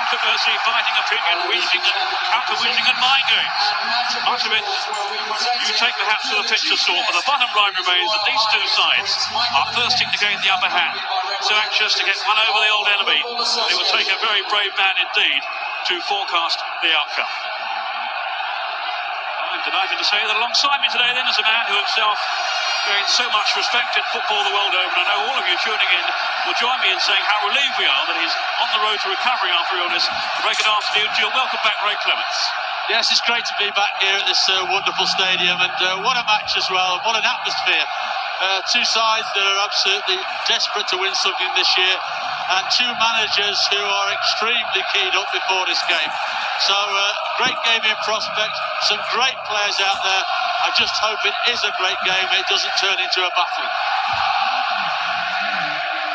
controversy, fighting opinion, whinging and counter-whinging and mind games. Much of it you take perhaps with a pinch of salt, but the bottom line remains that these two sides are thirsting to gain the upper hand, so anxious to get one over the old enemy. It will take a very brave man indeed to forecast the outcome. I'm delighted to say that alongside me today then is a man who himself gained so much respect in football the world over, and I know all of you tuning in will join me in saying how relieved we are that he's on the road to recovery after illness. Very good afternoon to you. Welcome back, Ray Clements. Yes, it's great to be back here at this wonderful stadium, and what a match as well, what an atmosphere. Two sides that are absolutely desperate to win something this year, and two managers who are extremely keyed up before this game. So, great game in prospect, some great players out there. I just hope it is a great game, it doesn't turn into a battle.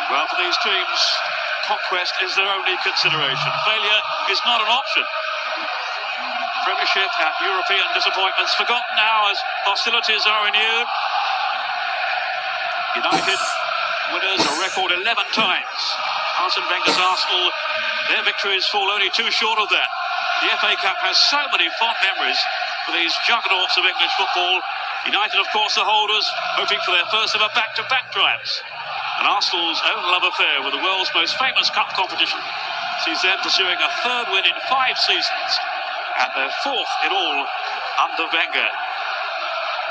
Well, for these teams, conquest is their only consideration. Failure is not an option. Premiership and European disappointments forgotten now as hostilities are renewed. United winners a record 11 times. Arsene Wenger's Arsenal, their victories fall only too short of that. The FA Cup has so many fond memories for these juggernauts of English football. United, of course, the holders, hoping for their first ever back-to-back triumphs. And Arsenal's own love affair with the world's most famous cup competition sees them pursuing a third win in 5 seasons, and their fourth in all under Wenger.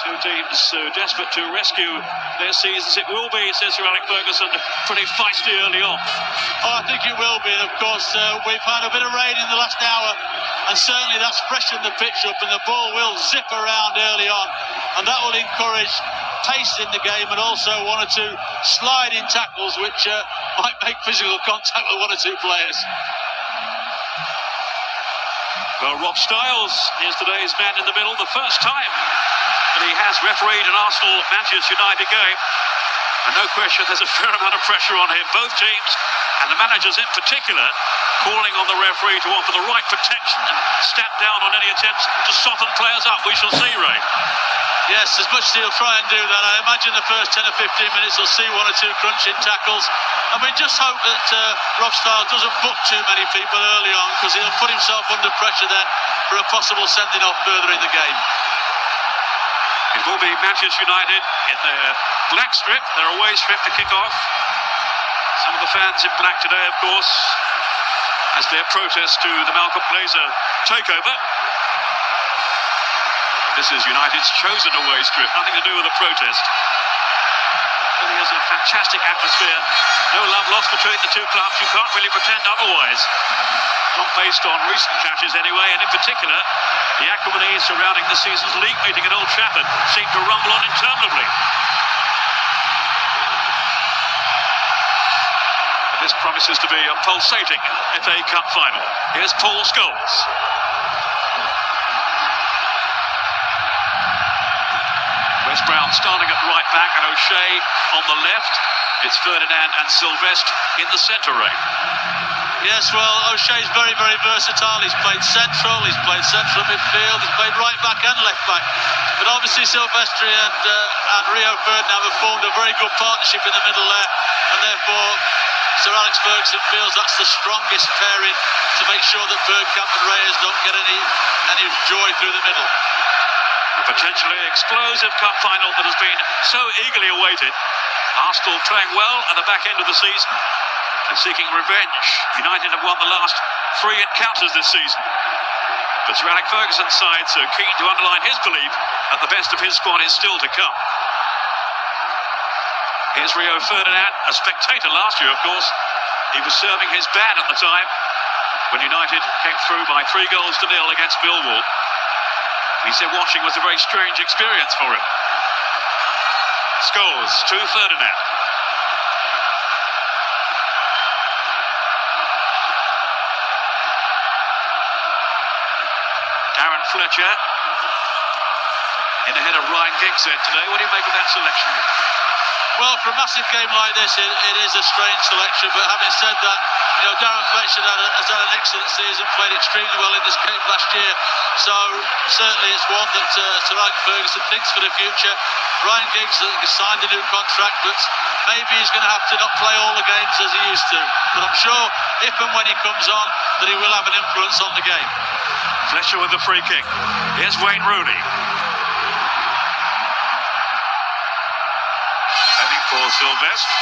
Two teams desperate to rescue their seasons. It will be, says Sir Alex Ferguson, pretty feisty early on. Oh, I think it will be, and of course we've had a bit of rain in the last hour, and certainly that's freshened the pitch up, and the ball will zip around early on, and that will encourage pace in the game, and also one or two sliding tackles which might make physical contact with one or two players. Well, Rob Styles is today's man in the middle, the first time that he has refereed an Arsenal-Manchester United game. And no question, there's a fair amount of pressure on him. Both teams, and the managers in particular, calling on the referee to offer the right protection and stamp down on any attempts to soften players up. We shall see, Ray. Yes, as much as he'll try and do that. I imagine the first 10 or 15 minutes we'll see one or two crunching tackles. And we just hope that Rob Styles doesn't book too many people early on, because he'll put himself under pressure then for a possible sending off further in the game. It will be Manchester United in their black strip, their away strip to kick off. Some of the fans in black today, of course, as their protest to the Malcolm Glazer takeover. This is United's chosen away strip, nothing to do with the protest. Really is a fantastic atmosphere. No love lost between the two clubs. You can't really pretend otherwise. Not based on recent clashes anyway, and in particular, the acrimony surrounding this season's league meeting at Old Trafford seemed to rumble on interminably. But this promises to be a pulsating FA Cup final. Here's Paul Scholes. Wes Brown starting at right back, and O'Shea on the left. It's Ferdinand and Silvestre in the centre ring. Yes, well, O'Shea's very, very versatile. He's played central midfield, he's played right back and left back. But obviously Silvestre and Rio Ferdinand have formed a very good partnership in the middle there, and therefore Sir Alex Ferguson feels that's the strongest pairing to make sure that Bergkamp and Reyes don't get any joy through the middle. A potentially explosive cup final that has been so eagerly awaited. Arsenal playing well at the back end of the season and seeking revenge. United have won the last 3 encounters this season. But Sir Alex Ferguson's side so keen to underline his belief that the best of his squad is still to come. Here's Rio Ferdinand, a spectator last year, of course. He was serving his ban at the time when United came through by 3-0 against Millwall. He said watching was a very strange experience for him. Scholes to Ferdinand. Darren Fletcher in ahead of Ryan Giggs today. What do you make of that selection? Well, for a massive game like this, it is a strange selection. But having said that, Darren Fletcher has had an excellent season, played extremely well in this game last year. So certainly it's one that Sir Alex Ferguson thinks for the future. Ryan Giggs has signed a new contract, but maybe he's going to have to not play all the games as he used to. But I'm sure if and when he comes on, that he will have an influence on the game. Fletcher with the free kick. Here's Wayne Rooney. Heading for Sylvestre.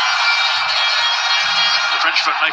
The Frenchman making